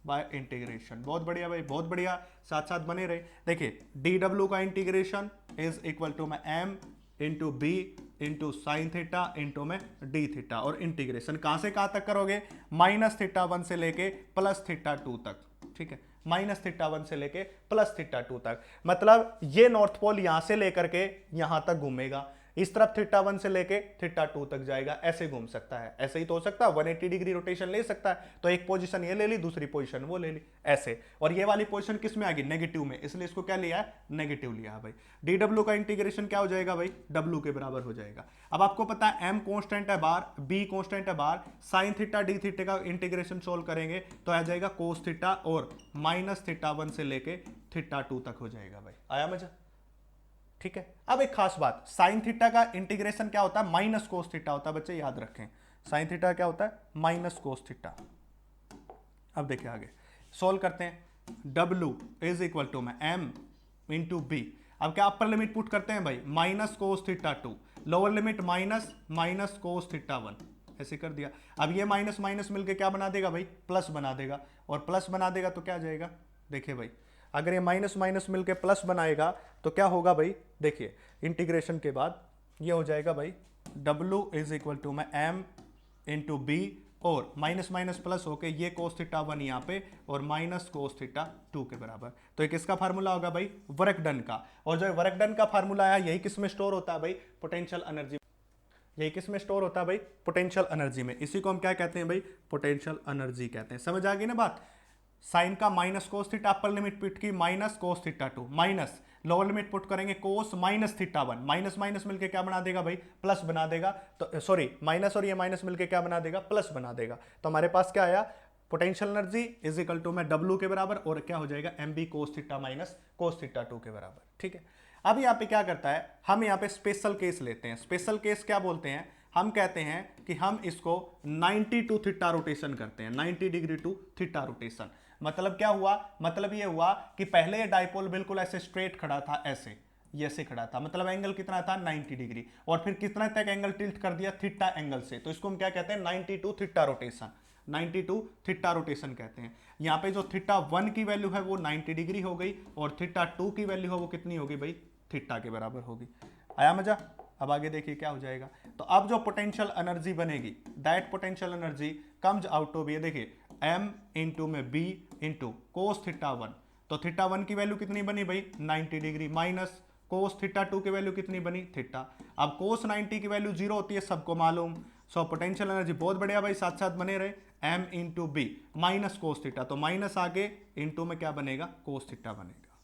बाय इंटीग्रेशन। बहुत बढ़िया भाई, बहुत बढ़िया, साथ साथ बने रहे। देखिए dw का इंटीग्रेशन इज इक्वल टू में m into B into sine theta into में डी थीटा, और इंटीग्रेशन कहां से कहां तक करोगे, माइनस थीटा 1 से लेके प्लस थीटा 2 तक, ठीक है, माइनस थीटा 1 से लेके प्लस थीटा 2 तक। मतलब ये नॉर्थ पोल यहां से लेकर के यहां तक घूमेगा, इस तरफ थीटा 1 से लेके थीटा 2 तक जाएगा, ऐसे घूम सकता है, ऐसे ही तो हो सकता है, 180 डिग्री रोटेशन ले सकता है। तो एक पोजीशन ये ले ली, दूसरी पोजीशन वो ले ली, ऐसे। और ये वाली पोजीशन किस में आ गई, नेगेटिव में, इसलिए इसको क्या लिया है, नेगेटिव लिया है भाई। डी डब्ल्यू का इंटीग्रेशन क्या हो जाएगा भाई, डब्ल्यू के बराबर हो जाएगा। अब आपको पता है एम कॉन्स्टेंट है बार, बी कॉन्स्टेंट है बार, साइन थीटा डी थीटा का इंटीग्रेशन सोल्व करेंगे तो आ जाएगा कोस थीटा और माइनस थीटा 1 से लेके थीटा 2 तक हो जाएगा भाई। आया मजा, ठीक है। अब एक खास बात, साइन थीटा का इंटीग्रेशन क्या होता है, माइनस कोस थीटा होता है, बच्चे याद रखें, साइन थीटा क्या होता है, माइनस कोस थीटा। अब देखिए आगे सोल्व करते हैं, W इज इक्वल टू में M इंटू बी। अब क्या अपर लिमिट पुट करते हैं भाई, minus cos theta 2, lower limit minus minus cos theta 1, ऐसे कर दिया। अब ये माइनस माइनस मिलके क्या बना देगा भाई, प्लस बना देगा, और प्लस बना देगा तो क्या जाएगा, देखिए भाई, अगर ये माइनस माइनस मिलके प्लस बनाएगा तो क्या होगा भाई, देखिए इंटीग्रेशन के बाद ये हो जाएगा भाई W इज इक्वल टू में M इंटू बी, और माइनस माइनस प्लस होके ये कोस थीटा 1 यहाँ पे और माइनस कोस थीटा 2 के बराबर। तो ये किसका फार्मूला होगा भाई, वर्क डन का। और जो वर्क डन का फार्मूला है यही किस में स्टोर होता है भाई, पोटेंशियल एनर्जी। यही किस में स्टोर होता है भाई, पोटेंशियल एनर्जी में। इसी को हम क्या कहते हैं भाई, पोटेंशियल एनर्जी कहते हैं। समझ आ गई ना बात। साइन का minus cos theta, upper limit put की minus cos theta 2, minus lower limit put करेंगे cos minus theta 1, minus minus मिलके क्या बना देगा भाई, प्लस बना देगा। तो सॉरी, माइनस और ये माइनस मिलके क्या बना देगा, प्लस बना देगा। तो हमारे पास क्या आया, potential energy is equal to में W के बराबर, और क्या हो जाएगा, M B cos theta minus cos theta 2 के बराबर, ठीक है। अब यहाँ पे क्या करता है, हम यहाँ पे स्पेशल केस लेते हैं। स्पेशल केस क्या बोलते हैं, हम कहते हैं कि हम इसको 90 टू थीटा रोटेशन करते हैं, 90 डिग्री टू थीटा रोटेशन। मतलब क्या हुआ, मतलब ये हुआ कि पहले ये डाइपोल बिल्कुल ऐसे स्ट्रेट खड़ा था, ऐसे ये ऐसे खड़ा था, मतलब एंगल कितना था 90 डिग्री, और फिर कितना तक एंगल टिल्ट कर दिया, थीटा एंगल से। तो इसको हम क्या कहते हैं, 90 to theta rotation, 90 to theta rotation कहते हैं। यहाँ पे जो थीटा 1 की वैल्यू है वो 90 डिग्री हो गई, और थीटा 2 की वैल्यू है वो कितनी होगी भाई, थीटा के बराबर होगी। आया मजा। अब आगे देखिए क्या हो जाएगा। तो अब जो पोटेंशियल एनर्जी बनेगी, that potential energy comes out to be, देखिए m इंटू में b इंटू कोस थीटा 1। तो थीटा 1 की वैल्यू कितनी बनी भाई, 90 डिग्री, माइनस कोस थीटा 2 की वैल्यू कितनी बनी, थीटा। अब कोस 90 की वैल्यू 0 होती है, सबको मालूम। सो पोटेंशियल एनर्जी बहुत बढ़िया भाई, साथ साथ बने रहे, m into B minus cos theta, तो माइनस आगे इंटू में क्या बनेगा, कोस थीटा बनेगा,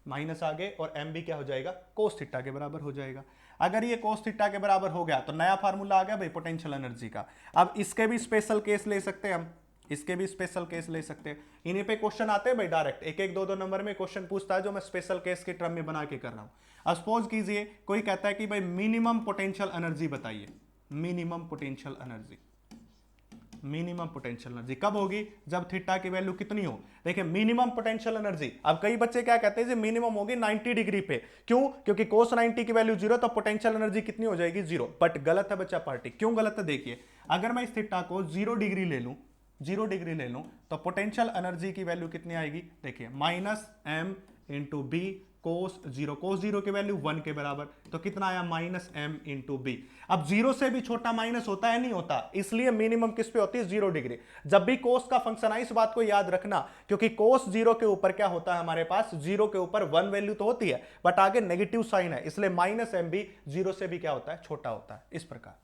माइनस आगे और एम बी क्या हो जाएगा, कोस थीटा के बराबर हो जाएगा। अगर ये कोस थीटा के बराबर हो गया तो नया फार्मूला आ गया भाई पोटेंशियल एनर्जी का। अब इसके भी स्पेशल केस ले सकते हैं हम, इसके भी स्पेशल केस ले सकते हैं। इन्हीं पे क्वेश्चन आते हैं भाई डायरेक्ट, एक एक दो दो नंबर में क्वेश्चन पूछता है, जो मैं स्पेशल केस के टर्म में बना के कर रहा हूं। अब सपोज कीजिए कोई कहता है कि भाई मिनिमम पोटेंशियल एनर्जी बताइए, minimum potential energy, minimum potential energy कब होगी, जब थीटा की वैल्यू कितनी हो। देखिए मिनिमम पोटेंशियल एनर्जी, अब कई बच्चे क्या कहते हैं, मिनिमम होगी 90 डिग्री पे, क्यों, क्योंकि कोस 90 की वैल्यू 0, तो पोटेंशियल एनर्जी कितनी हो जाएगी, 0। बट गलत है बच्चा पार्टी, क्यों गलत है, देखिए अगर मैं इस थीटा को 0 डिग्री ले लूं, 0 डिग्री ले लूं, तो पोटेंशियल एनर्जी की वैल्यू कितनी आएगी, देखिए माइनस एम इंटू बी कोस 0, कोस 0 की वैल्यू 1 के बराबर, तो कितना आया, माइनस एम इंटू बी। अब 0 से भी छोटा माइनस होता है, नहीं होता, इसलिए मिनिमम किस पे होती है, 0 डिग्री। जब भी कोस का फंक्शन आए इस बात को याद रखना, क्योंकि कोस 0 के ऊपर क्या होता है हमारे पास, 0 के ऊपर 1 वैल्यू तो होती है, बट आगे नेगेटिव साइन है, इसलिए माइनस एम बी 0 से भी क्या होता है, छोटा होता है, इस प्रकार।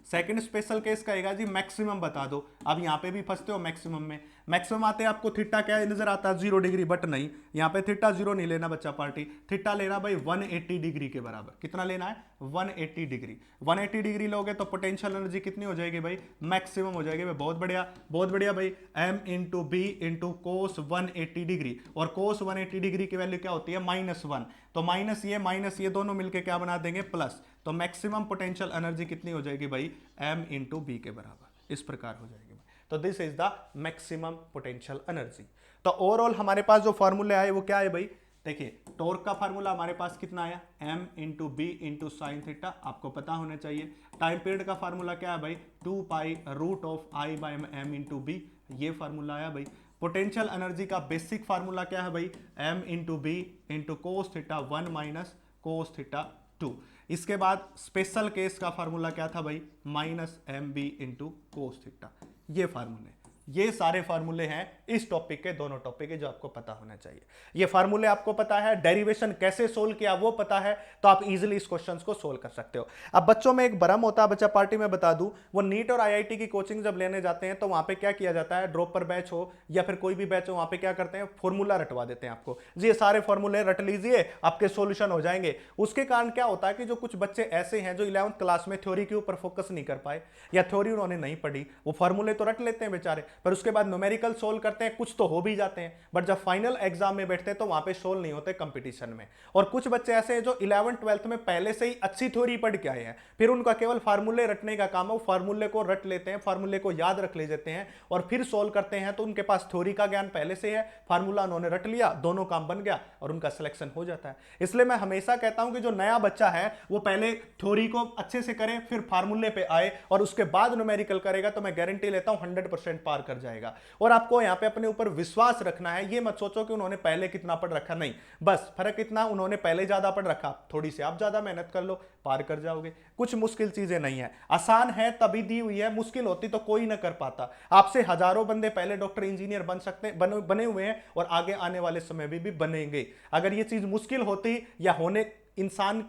सेकंड स्पेशल केस कहेगा जी मैक्सिमम बता दो। अब यहां पे भी फंसते हो मैक्सिमम में, मैक्सिमम आते हैं आपको थीटा क्या नजर आता है, 0 डिग्री, बट नहीं, यहां पे थीटा 0 नहीं लेना बच्चा पार्टी, थीटा लेना भाई 180 डिग्री के बराबर। कितना लेना है, 180 डिग्री। 180 डिग्री लोगे तो पोटेंशियल एनर्जी कितनी हो जाएगी भाई, मैक्सिमम हो जाएगी भाई। बहुत बढ़िया, बहुत बढ़िया भाई। M into B into cos 180 degree, और कोस 180 डिग्री की वैल्यू क्या होती है, -1, तो माइनस ये दोनों मिलके क्या बना देंगे, प्लस। तो मैक्सिमम पोटेंशियल एनर्जी कितनी हो जाएगी भाई, m इंटू बी के बराबर, इस प्रकार हो जाएगी। तो this is the maximum potential energy. तो ओवरऑल हमारे पास जो फॉर्मूले आए वो क्या है भाई, देखिए टॉर्क का फार्मूला हमारे पास कितना आया, m into B into sine theta, आपको पता होना चाहिए। टाइम पीरियड का फार्मूला क्या है भाई, 2 pi root of I by M into B, ये फार्मूला आया भाई। पोटेंशियल एनर्जी का बेसिक फार्मूला क्या है भाई, m into B into cos theta 1 minus cos theta 2। इसके बाद स्पेशल केस का फार्मूला क्या था भाई, minus M B into cos theta. ये फार्मूले, ये सारे फार्मूले हैं इस टॉपिक के, दोनों टॉपिक के जो आपको पता होना चाहिए। ये फार्मूले आपको पता है, डेरिवेशन कैसे सोल्व किया वो पता है, तो आप इजीली इस क्वेश्चन को सोल्व कर सकते हो। अब बच्चों में एक भ्रम होता है, बच्चा पार्टी में बता दूं, वो नीट और आईआईटी की कोचिंग जब लेने जाते हैं तो वहां पे क्या किया जाता है, ड्रॉप पर बैच हो या फिर कोई भी बैच हो, वहां पे क्या करते हैं, फॉर्मूला रटवा देते हैं आपको जी, ये सारे फॉर्मूले रट लीजिए आपके सॉल्यूशन हो जाएंगे। उसके कारण क्या होता है कि जो कुछ बच्चे ऐसे हैं जो 11th क्लास में थ्योरी के ऊपर फोकस नहीं कर पाए या थ्योरी उन्होंने नहीं पढ़ी, वो फॉर्मूले तो रट लेते हैं बेचारे, पर उसके बाद न्यूमेरिकल सोल्व करते हैं, कुछ तो हो भी जाते हैं, बट जब फाइनल एग्जाम में बैठते हैं तो वहां पे सोल्व नहीं होते कंपटीशन में। और कुछ बच्चे ऐसे हैं जो 11th 12th में पहले से ही अच्छी थ्योरी पढ़ के आए हैं, फिर उनका केवल फार्मूले रटने का काम है, वो फार्मूले को रट लेते हैं, फार्मूले को याद रख ले जाते हैं और फिर सोल्व करते हैं, तो उनके पास थ्योरी का ज्ञान पहले से है, फार्मूला उन्होंने रट लिया, दोनों काम बन गया और उनका सिलेक्शन हो जाता है। इसलिए मैं हमेशा कहता हूं कि जो नया बच्चा है वो पहले थ्योरी को अच्छे से करे, फिर फार्मूले पे आए और उसके बाद न्यूमेरिकल करेगा, तो मैं गारंटी लेता हूं 100% पार कर जाएगा। और आपको यहां पे अपने ऊपर विश्वास रखना है, ये मत सोचो कि उन्होंने पहले कितना पढ़ रखा, नहीं, बस फर्क इतना, उन्होंने पहले ज्यादा पढ़ रखा, थोड़ी सी आप ज्यादा मेहनत कर लो, पार कर जाओगे। कुछ मुश्किल चीजें नहीं है, आसान है तभी दी हुई है, मुश्किल होती तो कोई ना कर पाता। आपसे हजारों बंदे पहले डॉक्टर इंजीनियर बन सकते, बने हुए हैं और आगे आने वाले समय में भी बनेंगे। अगर ये चीज मुश्किल होती या होने इंसान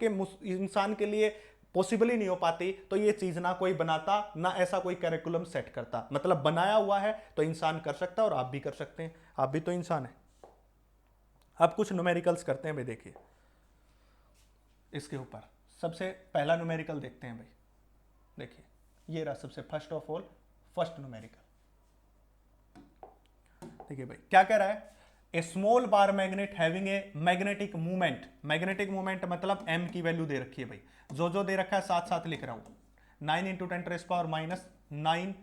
के लिए पॉसिबल ही नहीं हो पाती, तो ये चीज ना कोई बनाता, ना ऐसा कोई करिकुलम सेट करता। मतलब बनाया हुआ है तो इंसान कर सकता है और आप भी कर सकते हैं, आप भी तो इंसान है। अब कुछ न्यूमेरिकल्स करते हैं भाई, देखिए इसके ऊपर सबसे पहला न्यूमेरिकल देखते हैं भाई, देखिए ये रहा सबसे first of all first numerical. देखिए भाई क्या कह रहा है, a small bar magnet having a magnetic movement, magnetic movement मतलब m की वैल्यू दे रखी है भाई, जो दे रखा है साथ साथ लिख रहा हूं, 9 × 10⁻⁹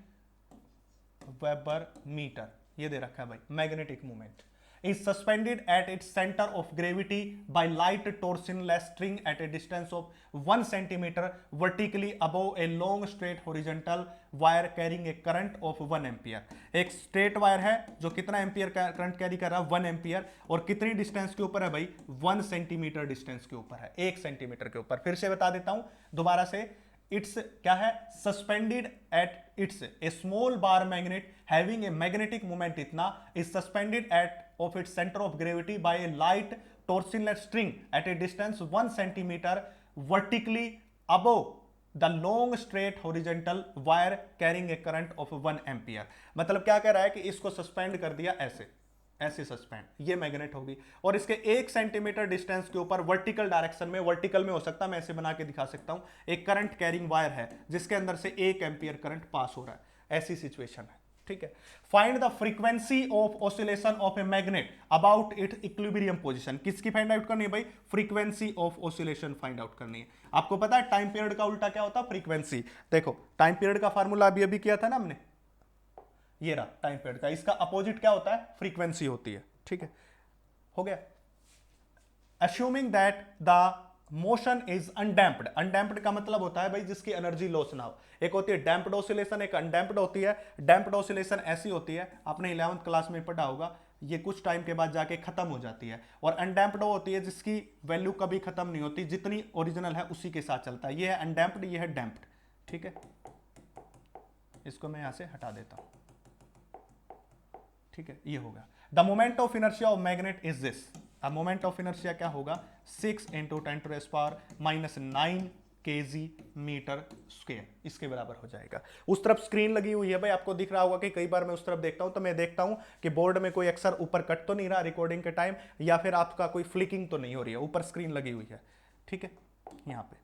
वेबर मीटर, ये दे रखा है भाई, magnetic movement is suspended at its center of gravity by light torsionless string at a distance of 1 centimeter vertically above a long straight horizontal wire carrying a current of 1 ampere। एक straight wire है जो कितना ampere का current carry कर रहा है, 1 ampere, और कितनी डिस्टेंस के ऊपर है भाई, 1 सेंटीमीटर डिस्टेंस के ऊपर है, 1 सेंटीमीटर के ऊपर। फिर से बता देता हूं दोबारा से, इट्स क्या है, suspended at its a small bar magnet having a magnetic moment इतना is suspended at of its center of gravity by a light torsionless string at a distance 1 centimeter vertically above the long straight horizontal wire carrying a current of 1 ampere। मतलब क्या कह रहा है कि इसको suspend कर दिया ऐसे सस्पेंड, ये मैग्नेट होगी और इसके 1 सेंटीमीटर डिस्टेंस के ऊपर वर्टिकल डायरेक्शन में, वर्टिकल में हो सकता है, मैं ऐसे बना के दिखा सकता हूं, एक करंट कैरिंग वायर है जिसके अंदर से 1 एम्पियर करंट पास हो रहा है, ऐसी सिचुएशन है, ठीक है। Find the frequency of oscillation of a magnet about it's equilibrium position, किसकी फाइंड आउट करनी है भाई, frequency of oscillation find out करनी है। आपको पता है टाइम पीरियड का उल्टा क्या होता है, फ्रीक्वेंसी। देखो टाइम पीरियड का फार्मूला अभी किया था ना हमने, ये रहा टाइम पीरियड का, इसका अपोजिट क्या होता है, फ्रीक्वेंसी होती है, ठीक है, हो गया। Assuming that the motion is undamped, undamped का मतलब होता है भाई जिसकी एनर्जी लॉस ना हो। एक होती है डैम्प्ड ऑसिलेशन, एक अनडैम्प्ड होती है। डैम्प्ड ऑसिलेशन ऐसी होती है, आपने 11th क्लास में पढ़ा होगा, ये कुछ टाइम के बाद जाके खत्म हो जाती है। और अनडैम्प्ड होती है जिसकी वैल्यू कभी खत्म नहीं होती, जितनी ओरिजिनल है उसी के साथ चलता है। ये है अनडैम्प्ड, ये है डैम्प्ड, ठीक है। इसको मैं यहां से हटा देता हूं, ठीक है, ये होगा the moment of inertia of magnet is this. अब मोमेंट ऑफ इनर्शिया क्या होगा, 6 × 10⁻⁹ kg मीटर स्क्वायर, इसके बराबर हो जाएगा। उस तरफ स्क्रीन लगी हुई है भाई, आपको दिख रहा होगा कि कई बार मैं उस तरफ देखता हूं तो मैं देखता हूं कि बोर्ड में कोई अक्सर ऊपर कट तो नहीं रहा रिकॉर्डिंग के टाइम, या फिर आपका कोई फ्लिकिंग तो नहीं हो रही है, ऊपर स्क्रीन लगी हुई है, ठीक है, यहां पे।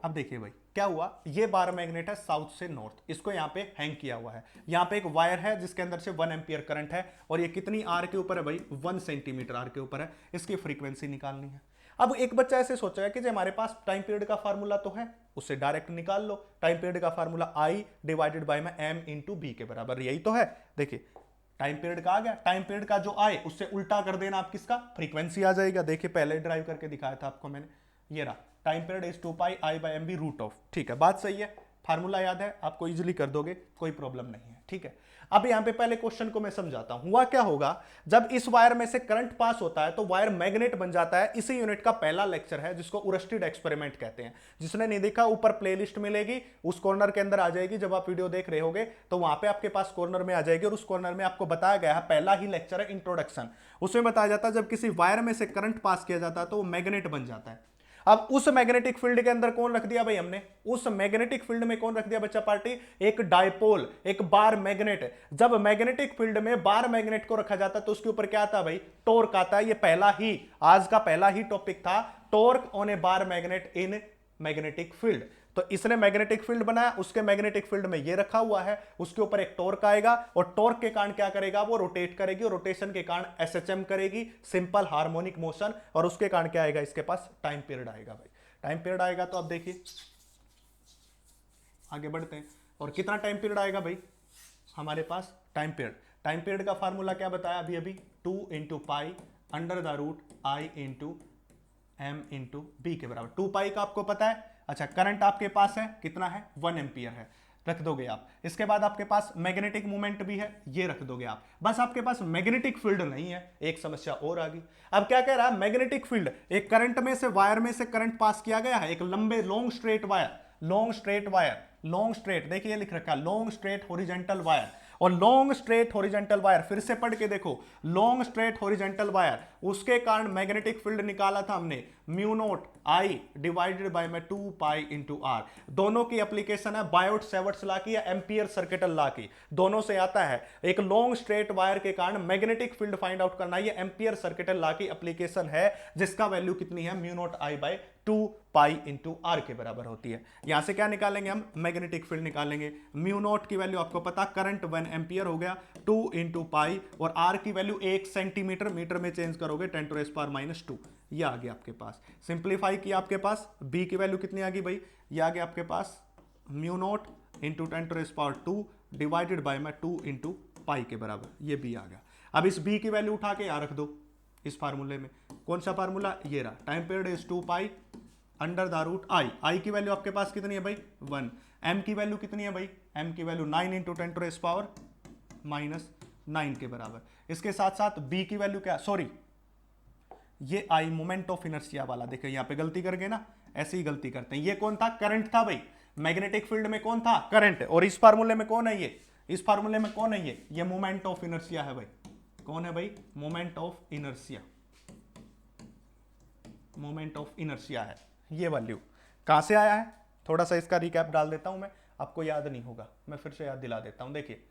अब देखिए भाई क्या हुआ, ये बार मैग्नेट है साउथ से नॉर्थ, इसको यहां पे हैंग किया हुआ है, यहां पे एक वायर है जिसके अंदर से 1 एम्पियर करंट है, और ये कितनी आर के ऊपर है भाई, 1 सेंटीमीटर आर के ऊपर है, इसकी फ्रीक्वेंसी निकालनी है। अब एक बच्चा ऐसे सोचेगा कि हमारे पास टाइम पीरियड का फार्मूला तो है, उससे डायरेक्ट निकाल लो, टाइम पीरियड का फार्मूला I डिवाइडेड बाय में m इंटू बी के बराबर, यही तो है। देखिए टाइम पीरियड का आ गया, टाइम पीरियड का जो आए उससे उल्टा कर देना, आप किसका, फ्रीक्वेंसी आ जाएगा। देखिए पहले ड्राइव करके दिखाया था आपको मैंने, ये रहा time period is 2 π I/m/b root of, ठीक है, बात सही है, फार्मूला याद है, आपको इजीली कर दोगे, कोई प्रॉब्लम नहीं है। ठीक है, अब यहां पे पहले क्वेश्चन को मैं समझाता हूं। हुआ क्या होगा, जब इस वायर में से करंट पास होता है तो वायर मैग्नेट बन जाता है। इसी यूनिट का पहला लेक्चर है जिसको उरस्टेड एक्सपेरिमेंट कहते हैं। जिसने नहीं देखा, ऊपर प्लेलिस्ट मिलेगी, उस कॉर्नर के अंदर आ जाएगी। जब आप वीडियो देख रहे होगे तो वहां पे आपके पास कॉर्नर में आ जाएगी, और उस कॉर्नर में आपको बताया गया है, पहला ही लेक्चर है इंट्रोडक्शन, उसमें बताया जाता है जब किसी वायर में से करंट पास किया जाता है तो वो मैग्नेट बन जाता है। अब उस मैग्नेटिक फील्ड के अंदर कौन रख दिया भाई हमने, उस मैग्नेटिक फील्ड में कौन रख दिया बच्चा पार्टी, एक डायपोल, एक बार मैग्नेट। जब मैग्नेटिक फील्ड में बार मैग्नेट को रखा जाता है तो उसके ऊपर क्या आता है भाई, टॉर्क आता है। ये पहला ही, आज का पहला ही टॉपिक था, torque on A bar magnet in magnetic field. तो इसने मैग्नेटिक फील्ड बनाया, उसके मैग्नेटिक फील्ड में ये रखा हुआ है, उसके ऊपर एक टॉर्क आएगा, और टॉर्क के कारण क्या करेगा, वो रोटेट करेगी, और रोटेशन के कारण एसएचएम करेगी, सिंपल हार्मोनिक मोशन, और उसके कारण क्या आएगा, इसके पास टाइम पीरियड आएगा भाई। टाइम पीरियड आएगा तो अब देखिए आगे बढ़ते हैं, और कितना टाइम पीरियड आएगा भाई हमारे पास, टाइम पीरियड का फार्मूला क्या बताया अभी अभी, 2 into pi under the root I into M into B के बराबर। 2 पाई का आपको पता है। अच्छा, करंट आपके पास है, कितना है, 1 एम्पियर है, रख दोगे आप। इसके बाद आपके पास मैग्नेटिक मोमेंट भी है, ये रख दोगे आप। बस आपके पास मैग्नेटिक फील्ड नहीं है, एक समस्या और आ गई। अब क्या कह रहा है, मैग्नेटिक फील्ड, एक करंट में से, वायर में से करंट पास किया गया है, एक लंबे long straight wire, long straight, देखिए लिख रखा है लॉन्ग स्ट्रेट हॉरिजॉन्टल वायर, और लॉन्ग स्ट्रेट हॉरिजॉन्टल वायर, फिर से पढ़ के देखो, लॉन्ग स्ट्रेट हॉरिजॉन्टल वायर, उसके कारण मैग्नेटिक फील्ड निकाला था हमने, mu naught I divided by में 2 पाई इंटू आर। दोनों की एप्लीकेशन है बायोट सेवर्ट्स लॉ की या एम्पियर सर्किटल लॉ की, दोनों से आता है। एक लॉन्ग स्ट्रेट वायर के कारण मैग्नेटिक फील्ड फाइंड आउट करना, ये एम्पियर सर्किटल लॉ की एप्लीकेशन है, जिसका वैल्यू कितनी है, mu naught I by 2 pi into R के बराबर होती है। यहां से क्या निकालेंगे हम, मैग्नेटिक फील्ड निकालेंगे। म्यू नॉट की वैल्यू आपको पता, करंट 1 एम्पियर हो गया, 2 इंटू पाई, और आर की वैल्यू 1 सेंटीमीटर, मीटर में चेंज करोगे 10⁻⁻², ये आ गया आपके पास। सिंप्लीफाई किया आपके पास, बी की वैल्यू कितनी आ गई भाई, ये आ गया आपके पास mu naught into 10⁻² divided by में 2 इंटू पाई के बराबर, ये बी आ गया। अब इस बी की वैल्यू उठा के यहां रख दो इस फार्मूले में। कौन सा फार्मूला, ये रहा, time period is 2 pi under the root I. I की वैल्यू आपके पास कितनी है भाई, 1। एम की वैल्यू कितनी है भाई, एम की वैल्यू 9 इंटू 10⁻⁻9 के बराबर। इसके साथ साथ बी की वैल्यू क्या, सॉरी ये आई मोमेंट ऑफ इनर्शिया वाला, देखिए यहां पे गलती कर गए ना, ऐसे ही गलती करते हैं। ये कौन था, करंट था भाई, मैग्नेटिक फील्ड में कौन था, करंट, और इस फार्मूले में कौन है, ये इस फार्मूले में कौन है, ये मोमेंट ऑफ इनर्शिया है भाई। कौन है भाई, moment of inertia, moment of inertia है। ये वैल्यू कहां से आया है, थोड़ा सा इसका रिकैप डाल देता हूं मैं, आपको याद नहीं होगा, मैं फिर से याद दिला देता हूं। देखिए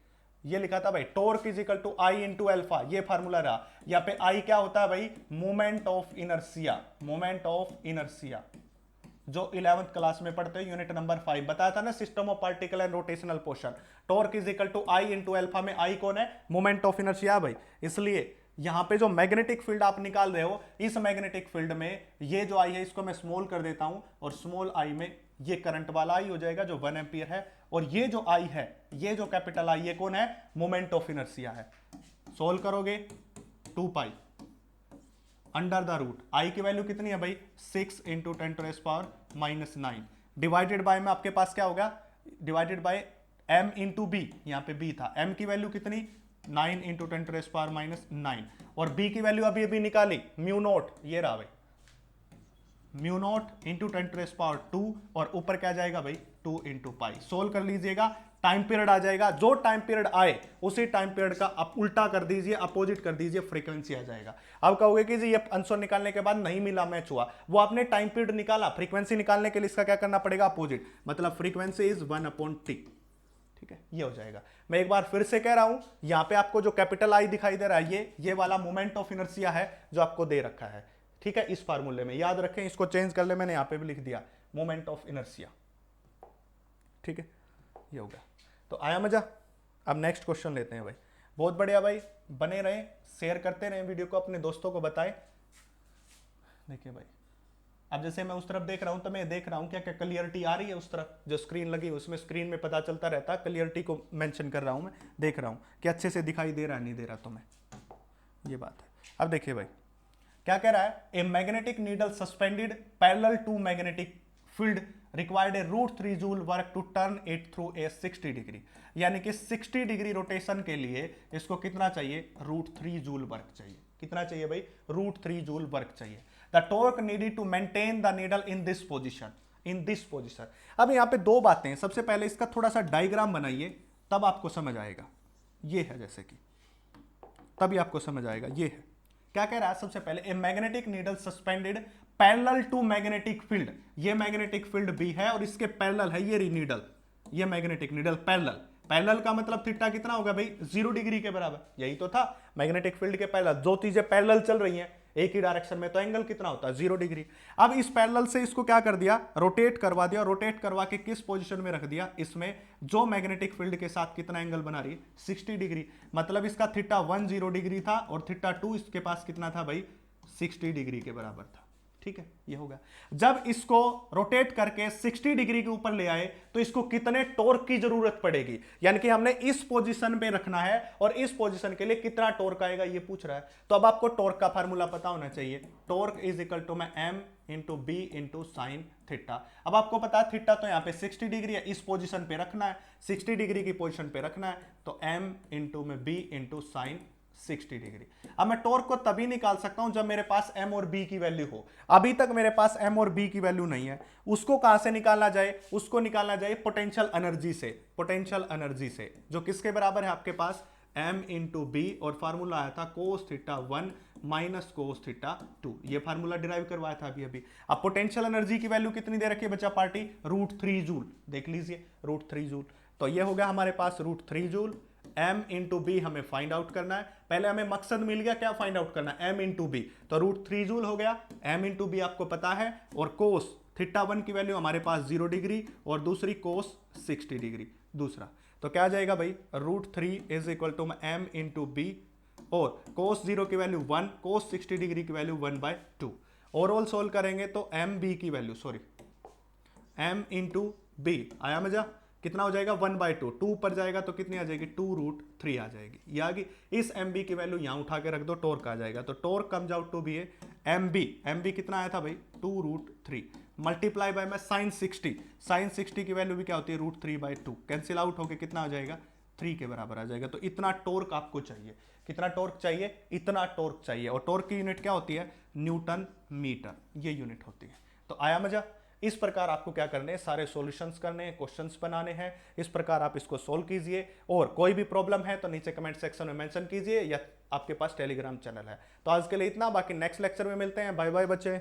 ये लिखा था भाई, torque is equal to I into alpha, ये फार्मूला रहा। यहाँ पे आई क्या होता है भाई, moment of inertia, moment of inertia, जो 11th क्लास में पढ़ते हैं, यूनिट नंबर 5 बताया था ना, system of particle and rotational portion. Torque is equal to I into alpha में आई कौन है, मोमेंट ऑफ इनर्शिया भाई। इसलिए यहां पे जो मैग्नेटिक फील्ड आप निकाल रहे हो, इस मैग्नेटिक फील्ड में ये जो आई है, इसको मैं स्मॉल कर देता हूं, और स्मॉल आई में ये करंट वाला आई हो जाएगा जो 1 एम्पियर है, और ये जो आई है, ये जो कैपिटल आई, ये कौन है, मोमेंट ऑफ इनर्शिया है। सोल्व करोगे 2 पाई अंडर द रूट, आई की वैल्यू कितनी है भाई, 6 इंटू 10⁻⁻9 डिवाइडेड बाय में आपके पास क्या होगा, divided by m into B, यहां पे b था, m की वैल्यू कितनी, 9 इंटू 10⁻⁹, और b की वैल्यू अभी अभी निकाली, म्यू नॉट, ये रहा भाई, म्यू नॉट इंटू 10⁻², और ऊपर क्या जाएगा भाई, 2 इंटू पाई। सोल्व कर लीजिएगा, टाइम पीरियड आ जाएगा, जो टाइम पीरियड आए उसी टाइम पीरियड का आप उल्टा कर दीजिए, अपोजिट कर दीजिए, फ्रीक्वेंसी आ जाएगा। अब कहोगे कि जी ये आंसर निकालने के बाद नहीं मिला, मैच हुआ, वो आपने टाइम पीरियड निकाला, फ्रीक्वेंसी निकालने के लिए इसका क्या करना पड़ेगा, अपोजिट, मतलब फ्रीक्वेंसी इज 1/t, ठीक है, ये हो जाएगा। मैं एक बार फिर से कह रहा हूं, यहां पे आपको जो कैपिटल आई दिखाई दे रहा है, ये वाला मोमेंट ऑफ इनर्शिया है जो आपको दे रखा है, ठीक है, इस फार्मूले में याद रखें, इसको चेंज कर ले, मैंने यहां पे भी लिख दिया मोमेंट ऑफ इनर्शिया, ठीक है, ये हो गया। तो आया मजा। अब नेक्स्ट क्वेश्चन लेते हैं भाई, बहुत बढ़िया भाई, बने रहें, शेयर करते रहें वीडियो को, अपने दोस्तों को बताएं। देखिए भाई, अब जैसे मैं उस तरफ देख रहा हूं तो मैं देख रहा हूं क्या क्या क्लियरिटी आ रही है, उस तरफ जो स्क्रीन लगी है उसमें स्क्रीन में पता चलता रहता है, क्लियरिटी को मेंशन कर रहा हूं मैं, देख रहा हूं कि अच्छे से दिखाई दे रहा है नहीं दे रहा, तो मैं, ये बात है। अब देखिए भाई क्या कह रहा है, a magnetic needle suspended parallel to magnetic field required a √3 joule work to turn it through a 60 degree, यानी कि 60 डिग्री रोटेशन के लिए इसको कितना चाहिए, √3 जूल वर्क चाहिए। कितना चाहिए भाई, √3 जूल वर्क चाहिए। The torque needed to maintain the needle in this position, in this position. अब यहाँ पे दो बातें हैं, सबसे पहले इसका थोड़ा सा डायग्राम बनाइए, तब आपको समझ आएगा। ये है जैसे कि, तभी आपको समझ आएगा। ये है, क्या कह रहा है, सबसे पहले a magnetic needle suspended parallel to magnetic field, ये मैग्नेटिक फील्ड भी है और इसके पैरेलल है ये नीडल, ये मैग्नेटिक नीडल पैरेलल। पैरेलल का मतलब थीटा कितना होगा भाई, 0 डिग्री के बराबर, यही तो था मैग्नेटिक फील्ड के पैरेलल। जो चीजें पैरेलल चल रही हैं एक ही डायरेक्शन में, तो एंगल कितना होता है, 0 डिग्री। अब इस पैरेलल से इसको क्या कर दिया, रोटेट करवा दिया, रोटेट करवा के किस पोजीशन में रख दिया, इसमें जो मैग्नेटिक फील्ड के साथ कितना एंगल बना रही है, 60 डिग्री। मतलब इसका थीटा 1 0 डिग्री था और थीटा 2 इसके पास कितना था भाई, 60 डिग्री के बराबर था। ठीक है, ये होगा। जब इसको रोटेट करके 60 डिग्री के ऊपर ले आए तो इसको कितने टॉर्क की जरूरत पड़ेगी, यानी कि हमने इस पोजीशन पे रखना है और इस पोजीशन के लिए कितना टॉर्क आएगा ये पूछ रहा है। तो अब आपको टॉर्क का फार्मूला पता होना चाहिए, torque is equal to M into B into sine theta. अब आपको पता है थीटा तो यहाँ पे 60 डिग्री है, इस पोजीशन पे रखना है, 60 डिग्री की पोजीशन पे रखना है, तो एम इंटू में बी इंटू साइन 60 डिग्री। अब मैं टॉर्क को तभी निकाल सकता हूं जब मेरे पास m और b की वैल्यू हो। अभी तक मेरे पास m और b की वैल्यू नहीं है, उसको कहां से निकालना जाए, उसको निकालना जाए पोटेंशियल एनर्जी से, पोटेंशियल एनर्जी से, जो किसके बराबर है आपके पास m इंटू बी, और फार्मूला आया था कोस थीटा 1 माइनस कोस थीटा 2, ये फार्मूला डिराइव करवाया था अभी अभी। अब पोटेंशियल एनर्जी की वैल्यू कितनी दे रखी है बच्चा पार्टी, √3 जूल, देख लीजिए √3 जूल। तो ये हो गया हमारे पास √3 जूल। m इंटू बी हमें फाइंड आउट करना है, पहले हमें मकसद मिल गया क्या फाइंड आउट करना है, m इंटू बी, तो √3 जूल हो गया, m इंटू बी आपको पता है, और कोस थीटा 1 की वैल्यू हमारे पास 0 डिग्री और दूसरी कोस 60 डिग्री दूसरा। तो क्या आ जाएगा भाई, √3 is equal to m into B, और कोस 0 की वैल्यू 1, कोस 60 डिग्री की वैल्यू 1/2। ओवरऑल सोल्व करेंगे तो m b की value, sorry m into B, आया मजा, कितना हो जाएगा 1/2, 2 पर जाएगा तो कितनी आ जाएगी 2√3 आ जाएगी, ये आ गई। इस एम बी की वैल्यू यहां उठा के रख दो, टॉर्क आ जाएगा। तो torque comes out to be है एम बी कितना आया था भाई 2√3 मल्टीप्लाई बाय में साइन 60, साइन 60 की वैल्यू भी क्या होती है √3/2, कैंसिल आउट होकर कितना आ जाएगा 3 के बराबर आ जाएगा। तो इतना टॉर्क आपको चाहिए, कितना टॉर्क चाहिए, इतना टॉर्क चाहिए, और टॉर्क की यूनिट क्या होती है, न्यूटन मीटर, ये यूनिट होती है। तो आया मजा। इस प्रकार आपको क्या करने हैं, सारे सॉल्यूशंस करने हैं, क्वेश्चंस बनाने हैं, इस प्रकार आप इसको सोल्व कीजिए। और कोई भी प्रॉब्लम है तो नीचे कमेंट सेक्शन में मेंशन कीजिए, या आपके पास टेलीग्राम चैनल है। तो आज के लिए इतना, बाकी नेक्स्ट लेक्चर में मिलते हैं। बाय बाय बच्चे।